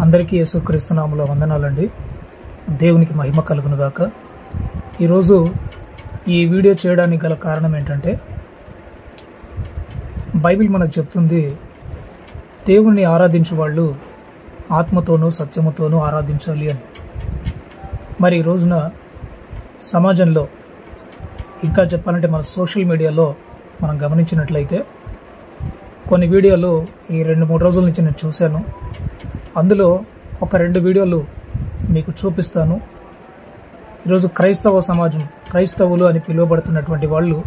అందరికీ యేసుక్రీస్తు నామములో వందనాలండి. దేవునికి మహిమ కలుగును గాక. ఈరోజు ఈ వీడియో చేయడానికి గల కారణం ఏంటంటే, బైబిల్ మనకు చెప్తుంది దేవుణ్ణి ఆరాధించే వాళ్ళు ఆత్మతోనూ సత్యముతోనూ ఆరాధించాలి అని. మరి ఈ రోజున సమాజంలో, ఇంకా చెప్పాలంటే మన సోషల్ మీడియాలో మనం గమనించినట్లయితే కొన్ని వీడియోలు ఈ 2-3 రోజుల నుంచి నేను చూశాను. అందులో ఒక 2 వీడియోలు మీకు చూపిస్తాను. ఈరోజు క్రైస్తవ సమాజం, క్రైస్తవులు అని పిలువబడుతున్నటువంటి వాళ్ళు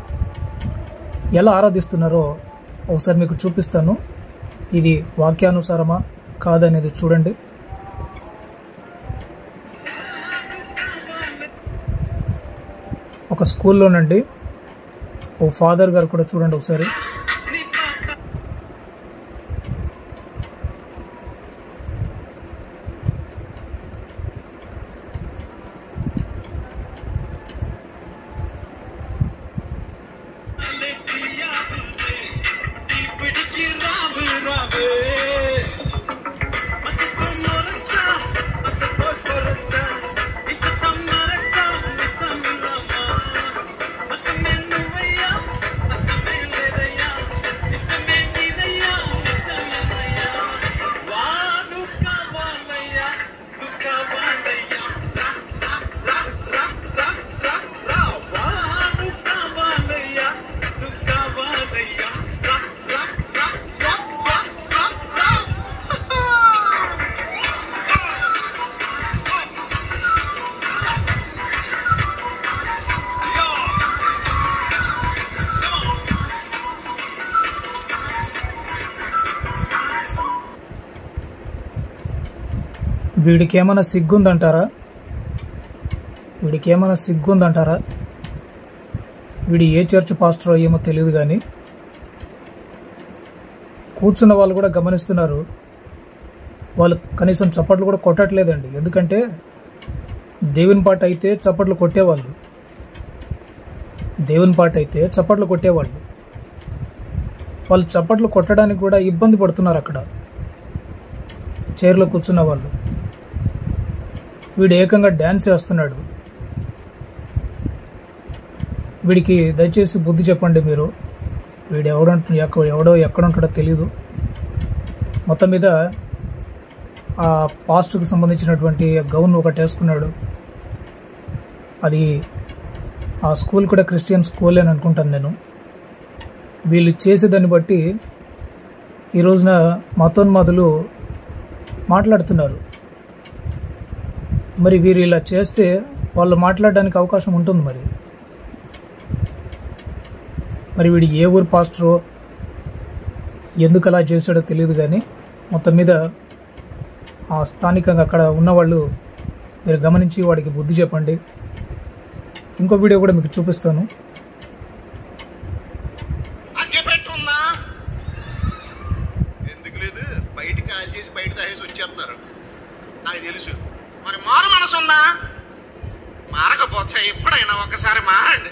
ఎలా ఆరాధిస్తున్నారో ఒకసారి మీకు చూపిస్తాను. ఇది వాక్యానుసారమా కాదనేది చూడండి. ఒక స్కూల్లోనండి ఓ ఫాదర్ గారు కూడా చూడండి ఒకసారి. వీడికి ఏమైనా సిగ్గుందంటారా? వీడు ఏ చర్చ్ పాస్టర్ ఏమో తెలియదు, కానీ కూర్చున్న వాళ్ళు కూడా గమనిస్తున్నారు. వాళ్ళు కనీసం చప్పట్లు కూడా కొట్టట్లేదండి. ఎందుకంటే దేవుని పాట అయితే చప్పట్లు కొట్టేవాళ్ళు, వాళ్ళు చప్పట్లు కొట్టడానికి కూడా ఇబ్బంది పడుతున్నారు అక్కడ చైర్లో కూర్చున్న వాళ్ళు. వీడు ఏకంగా డ్యాన్స్ చేస్తున్నాడు. వీడికి దయచేసి బుద్ధి చెప్పండి మీరు. వీడు ఎవడో ఎక్కడుంటాడో తెలీదు. మొత్తం మీద ఆ పాస్టర్కి సంబంధించినటువంటి గౌన్ ఒకటి వేసుకున్నాడు. అది ఆ స్కూల్ కూడా క్రిస్టియన్ స్కూల్ అని అనుకుంటాను నేను. వీళ్ళు చేసేదాన్ని బట్టి ఈ రోజున మతోన్మాదులు మాట్లాడుతున్నారు. మరి వీరు ఇలా చేస్తే వాళ్ళు మాట్లాడడానికి అవకాశం ఉంటుంది. మరి వీడు ఏ ఊరు పాస్టరో, ఎందుకు అలా చేశాడో తెలియదు, కానీ మొత్తం మీద ఆ స్థానికంగా అక్కడ ఉన్నవాళ్ళు మీరు గమనించి వాడికి బుద్ధి చెప్పండి. ఇంకో వీడియో కూడా మీకు చూపిస్తాను. ఎందుకు లేదు, బయట కాల్ చేసి బయట తాగేసి వచ్చేస్తున్నారు నాకు తెలుసు. మరి మారు మనసు ఉందా? మారకపోతే ఎప్పుడైనా ఒక్కసారి మారండి.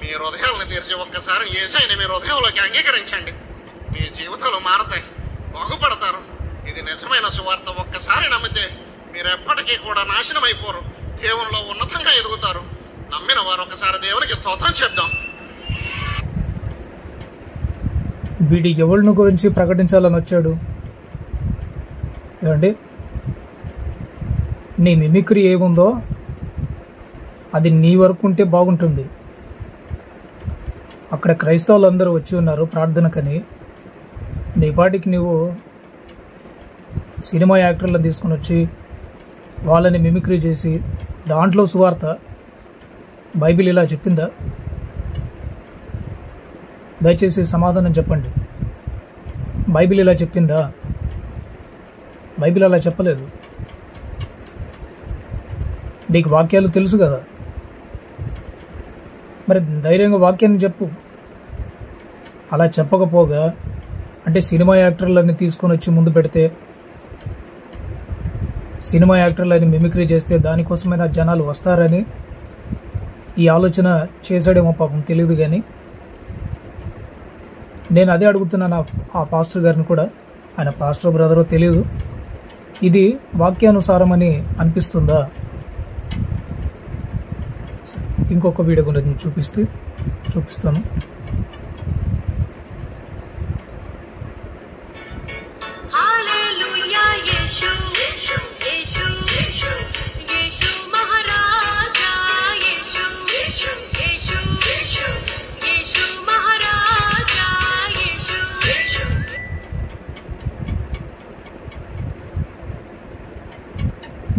మీ హృదయాలను తెరిచి ఒక్కసారి యేసయ్యని మీ హృదయంలోకి అంగీకరించండి. మీ జీవితాలు మారతాయి, బాగుపడతారు. ఇది నిజమైన సువార్త. ఒక్కసారి నమ్మితే మీరు ఎప్పటికీ కూడా నాశనం అయిపోరు, దేవునిలో ఉన్నతంగా ఎదుగుతారు. నమ్మిన వారు ఒకసారి దేవునికి స్తోత్రం చెప్దాం. వీడి ఎవరిని గురించి ప్రకటించాలని వచ్చాడు? ఏమండి, నీ మిమిక్రీ ఏముందో అది నీ వరకు ఉంటే బాగుంటుంది. అక్కడ క్రైస్తవులు అందరూ వచ్చి ఉన్నారు ప్రార్థనకని. నీ పాటికి నువ్వు సినిమా యాక్టర్లను తీసుకుని వచ్చి వాళ్ళని మిమిక్రీ చేసి దాంట్లో సువార్త బైబిల్ ఇలా చెప్పిందా? దయచేసి సమాధానం చెప్పండి. బైబిల్ ఇలా చెప్పిందా? బైబిల్ అలా చెప్పలేదు. నీకు వాక్యాలు తెలుసు కదా, మరి ధైర్యంగా వాక్యాన్ని చెప్పు. అలా చెప్పకపోగా అంటే సినిమా యాక్టర్లని తీసుకొని వచ్చి ముందు పెడితే, సినిమా యాక్టర్లని మిమిక్రీ చేస్తే దానికోసమైనా జనాలు వస్తారని ఈ ఆలోచన చేశాడేమో పాపం, తెలియదు. కానీ నేను అదే అడుగుతున్నాను ఆ పాస్టర్ గారిని కూడా. ఆయన పాస్టర్ బ్రదరో తెలియదు, ఇది వాక్యానుసారమని అనిపిస్తుందా? ఇంకొక వీడియో గురించి చూపిస్తాను.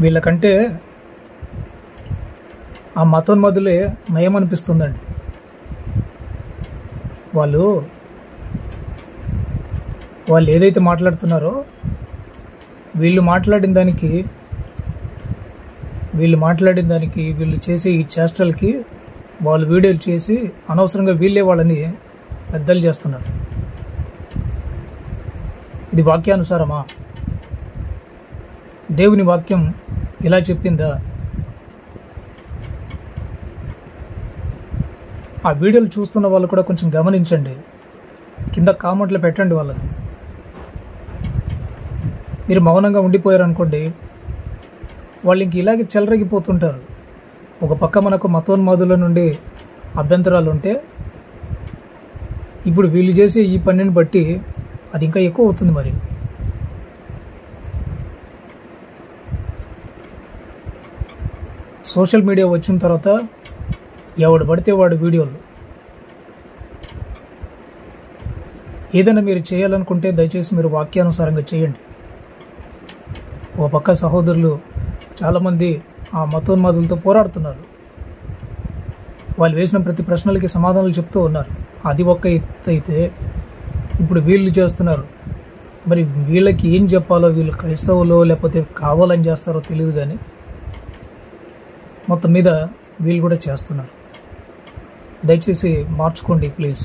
వీళ్ళకంటే ఆ మతోన్మదులే నయం అనిపిస్తుందండి. వాళ్ళు ఏదైతే మాట్లాడుతున్నారో వీళ్ళు మాట్లాడిన దానికి వీళ్ళు చేసే ఈ చేష్టలకి వాళ్ళు వీడియోలు చేసి అనవసరంగా వీళ్ళే వాళ్ళని పెద్దలు చేస్తున్నారు. ఇది వాక్యానుసారమా? దేవుని వాక్యం ఇలా చెప్పిందా? ఆ వీడియోలు చూస్తున్న వాళ్ళు కూడా కొంచెం గమనించండి. కింద కామెంట్లు పెట్టండి వాళ్ళని. మీరు మౌనంగా ఉండిపోయారనుకోండి, వాళ్ళు ఇంక ఇలాగే చెలరగిపోతుంటారు. ఒక పక్క మనకు మతోన్మాదుల నుండి అభ్యంతరాలు ఉంటే, ఇప్పుడు వీళ్ళు చేసే ఈ పనిని బట్టి అది ఇంకా ఎక్కువ అవుతుంది. మరి సోషల్ మీడియా వచ్చిన తర్వాత ఎవడు పడితే వాడు వీడియోలు. ఏదైనా మీరు చేయాలనుకుంటే దయచేసి మీరు వాక్యానుసారంగా చేయండి. ఓ పక్క సహోదరులు చాలామంది ఆ మతోన్మాదులతో పోరాడుతున్నారు. వాళ్ళు వేసిన ప్రతి ప్రశ్నలకి సమాధానాలు చెప్తూ ఉన్నారు. అది ఒక్క ఎత్తు అయితే, ఇప్పుడు వీళ్ళు చేస్తున్నారు. మరి వీళ్ళకి ఏం చెప్పాలో, వీళ్ళు క్రైస్తవులో లేకపోతే కావాలని చేస్తారో తెలియదు, కానీ మొత్తం మీద వీళ్ళు కూడా చేస్తున్నారు. దయచేసి మార్చుకోండి ప్లీజ్.